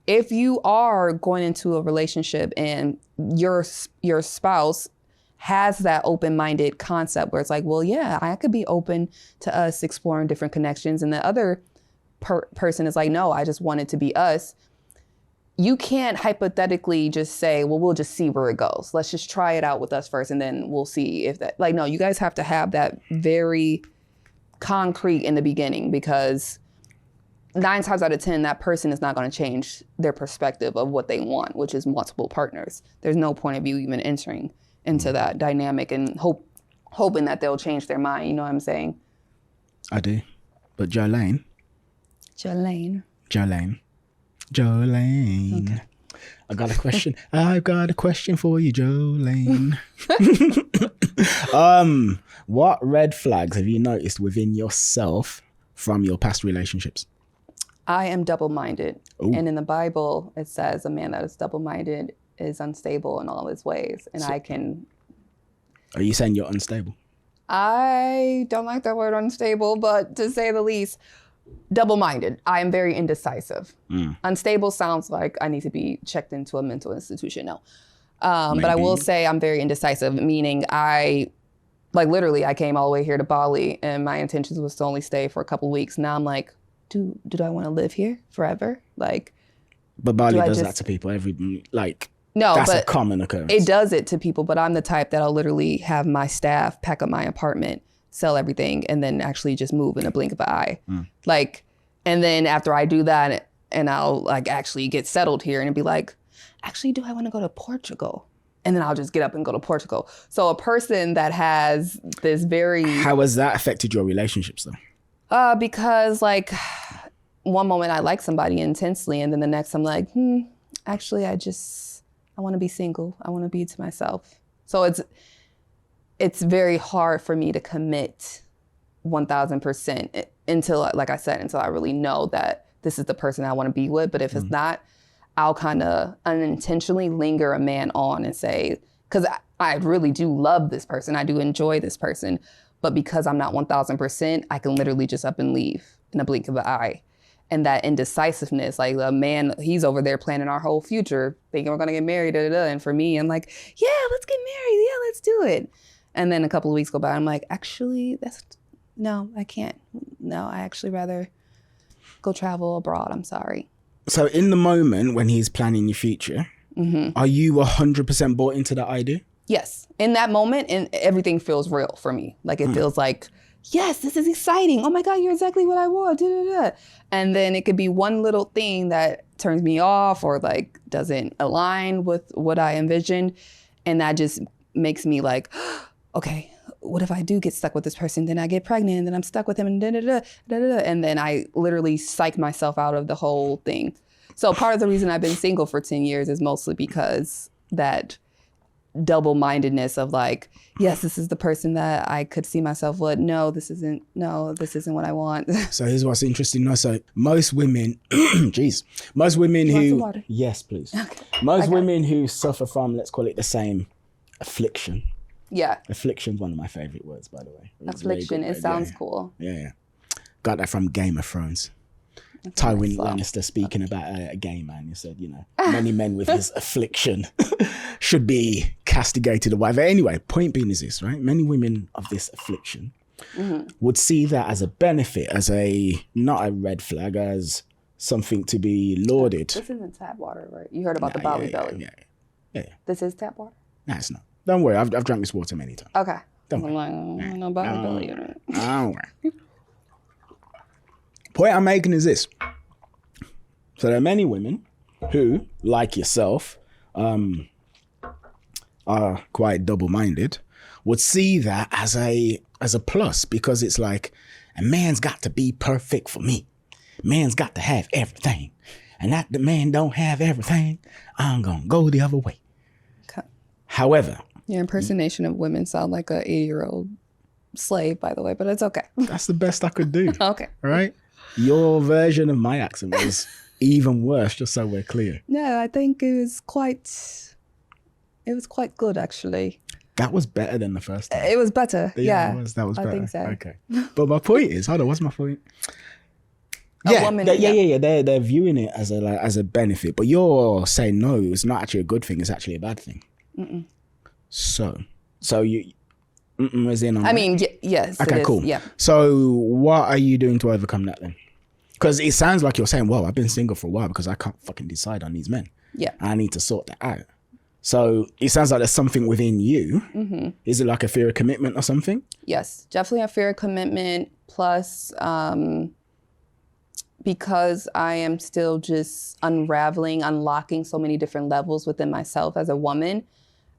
if you are going into a relationship and your spouse has that open-minded concept where it's like, well, yeah, I could be open to us exploring different connections, and the other person is like, no, I just want it to be us. You can't hypothetically just say, well, we'll just see where it goes. Let's just try it out with us first and then we'll see if that, like, no, you guys have to have that very concrete in the beginning, because 9 times out of 10, that person is not going to change their perspective of what they want, which is multiple partners. There's no point of you even entering into that dynamic and hoping that they'll change their mind. You know what I'm saying? I do. But Jolene. Okay. I've got a question for you, Jolene. What red flags have you noticed within yourself from your past relationships? I am double-minded. Ooh. And in the Bible, it says a man that is double-minded is unstable in all his ways. And Are you saying you're unstable? I don't like that word unstable, but to say the least, double-minded. I am very indecisive. Unstable sounds like I need to be checked into a mental institution. No. But I will say I'm very indecisive, meaning literally I came all the way here to Bali and my intentions was to only stay for a couple of weeks. Now I'm like, do I want to live here forever? Like, but Bali does that to people. That's a common occurrence. It does it to people, but I'm the type that'll literally have my staff pack up my apartment, sell everything, and then actually just move in a blink of an eye. And then after I do that, and I'll actually get settled here and be like, actually, do I want to go to Portugal? And then I'll just get up and go to Portugal. So a person that has this very... How has that affected your relationships though? Because one moment I like somebody intensely and then the next I'm like, actually I want to be single. I want to be to myself. So it's very hard for me to commit 1000% until, like I said, until I really know that this is the person I want to be with. But if it's not, I'll kind of unintentionally linger a man on and say, because I really do love this person. I do enjoy this person. But because I'm not 1000%, I can literally just up and leave in a blink of an eye. And that indecisiveness, like a man, he's over there planning our whole future, thinking we're going to get married, And for me, I'm like, yeah, let's get married. Yeah, let's do it. And then a couple of weeks go by. I'm like, actually, no, I can't. No, I actually rather go travel abroad. I'm sorry. So in the moment when he's planning your future, are you 100% bought into that idea? Yes. In that moment, and everything feels real for me. Like it feels like, yes, this is exciting. Oh my God, you're exactly what I want. And then it could be one little thing that turns me off or doesn't align with what I envisioned. And that just makes me like, okay, what if I do get stuck with this person? Then I get pregnant and then I'm stuck with him and And then I literally psych myself out of the whole thing. So part of the reason I've been single for 10 years is mostly because that double-mindedness of yes, this is the person that I could see myself with. No, this isn't what I want. So here's what's interesting. So most women, most women who, yes, please. Okay. Most women who suffer from, let's call it the same affliction. Yeah. Affliction's one of my favorite words, by the way. Affliction, it sounds cool. Yeah. Got that from Game of Thrones. Tywin Lannister speaking about a gay man. He said, many men with his affliction should be castigated or whatever. Anyway, point being is this, right? Many women of this affliction would see that as a benefit, as not a red flag, as something to be lauded. This isn't tap water, right? You heard about the Bali belly. Yeah. This is tap water? No, it's not. Don't worry. I've drank this water many times. Okay. Don't worry. I'm no Bali belly. Don't worry. Point I'm making is this. So there are many women who, like yourself, are quite double-minded, would see that as a plus, because it's like, a man's got to be perfect for me. Man's got to have everything. And that the man don't have everything, I'm going to go the other way. Okay. However. Your impersonation of women sound like a 80-year-old slave, by the way, but it's okay. That's the best I could do. Okay. All right? Your version of my accent was even worse, just so we're clear. No, I think it was quite good, actually. That was better than the first time. It was better, yeah. That was better. I think so. Okay. But my point is, hold on, what's my point? Woman, they're viewing it as a benefit, but you're saying no, it's not actually a good thing, it's actually a bad thing. So you... is in on I mean, yes. Okay, cool. Yeah. So what are you doing to overcome that then? Because it sounds like you're saying, well, I've been single for a while because I can't fucking decide on these men. Yeah. I need to sort that out. So it sounds like there's something within you. Is it like a fear of commitment or something? Yes, definitely a fear of commitment. Plus, because I am still just unlocking so many different levels within myself as a woman,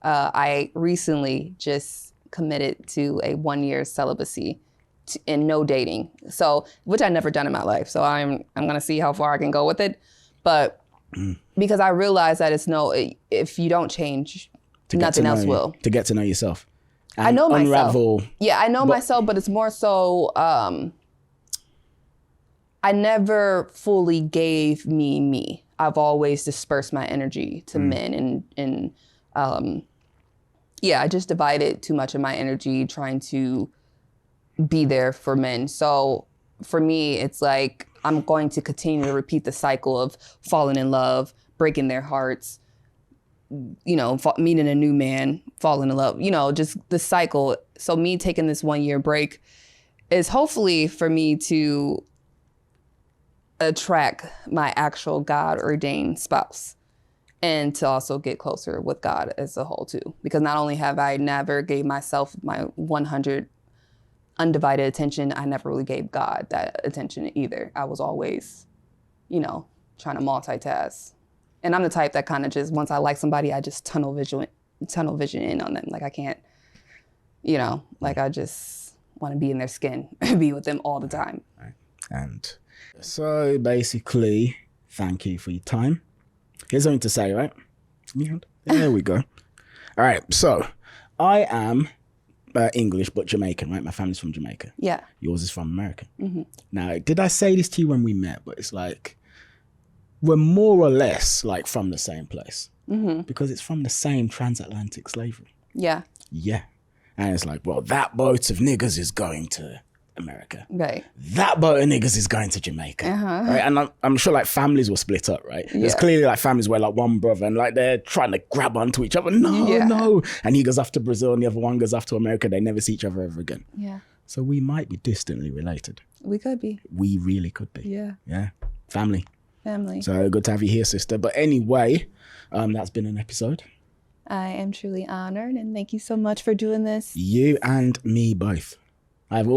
I recently just committed to a 1-year celibacy and no dating. So, which I've never done in my life. So I'm gonna see how far I can go with it. But because I realize that if you don't change, nothing else will. To get to know yourself. I know unravel. myself. Yeah, I know myself, but it's more so, I never fully gave me. I've always dispersed my energy to men and I just divided too much of my energy trying to be there for men. So for me, it's like I'm going to continue to repeat the cycle of falling in love, breaking their hearts, meeting a new man, falling in love, just the cycle. So me taking this 1-year break is hopefully for me to attract my actual God-ordained spouse and to also get closer with God as a whole too. Because not only have I never gave myself my 100 undivided attention, I never really gave God that attention either. I was always, trying to multitask. And I'm the type that kind of just, once I like somebody, I just tunnel vision in on them. Like I can't, I just want to be in their skin, be with them all the time. Right. And so basically, thank you for your time. Here's something to say, right? There we go. All right. So I am English, but Jamaican, right? My family's from Jamaica. Yeah. Yours is from America. Mm-hmm. Now, did I say this to you when we met? But it's like, we're more or less like from the same place because it's from the same transatlantic slavery. Yeah. Yeah. And it's like, well, that boat of niggers is going to America. Right. That boat of niggas is going to Jamaica. Right? And I'm sure like families were split up, right? Yeah. There's clearly like families where like one brother and like they're trying to grab onto each other. No. And he goes off to Brazil and the other one goes off to America. They never see each other ever again. Yeah. So we might be distantly related. We could be. We really could be. Yeah. Yeah. Family. So good to have you here, sister. But anyway, that's been an episode. I am truly honored and thank you so much for doing this. You and me both. I am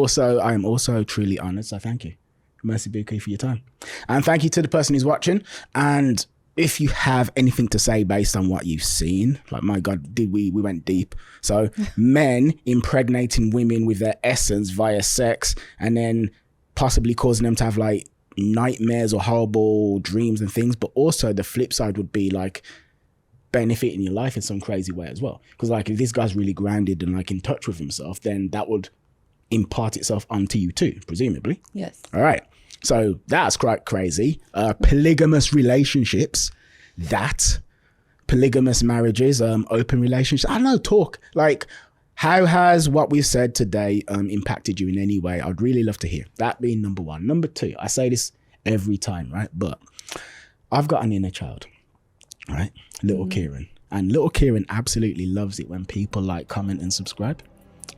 also truly honored, so thank you. Merci beaucoup for your time. And thank you to the person who's watching. And if you have anything to say based on what you've seen, like my God, we went deep. So men impregnating women with their essence via sex and then possibly causing them to have like nightmares or horrible dreams and things, but also the flip side would be like benefiting your life in some crazy way as well. Because like if this guy's really grounded and like in touch with himself, then that would impart itself onto you too, presumably. Yes. All right. So that's quite crazy. Polygamous relationships, polygamous marriages, open relationships. I don't know, talk. Like, how has what we've said today impacted you in any way? I'd really love to hear. That being number one. Number two, I say this every time, right? But I've got an inner child, right? Little Kieran. And little Kieran absolutely loves it when people like, comment and subscribe.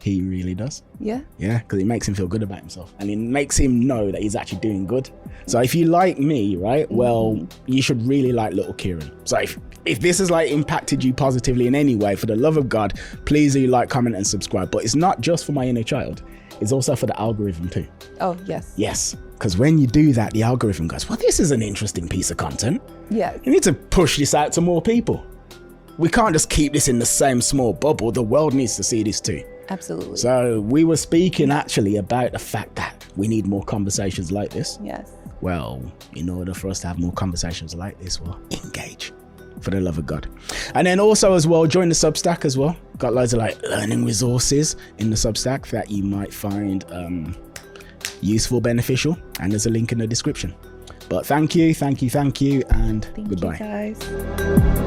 He really does. Yeah. Yeah, because it makes him feel good about himself. And it makes him know that he's actually doing good. So if you like me, right, well, you should really like little Kieran. So if this has like impacted you positively in any way, for the love of God, please do like, comment and subscribe. But it's not just for my inner child. It's also for the algorithm too. Oh, yes. Yes. Because when you do that, the algorithm goes, well, this is an interesting piece of content. Yeah. You need to push this out to more people. We can't just keep this in the same small bubble. The world needs to see this too. Absolutely. So we were speaking actually about the fact that we need more conversations like this. Yes. Well, in order for us to have more conversations like this, well, engage, for the love of God. And then also as well, join the Substack as well. Got loads of like learning resources in the Substack that you might find useful, beneficial. And there's a link in the description. But thank you, and goodbye. Thank you guys.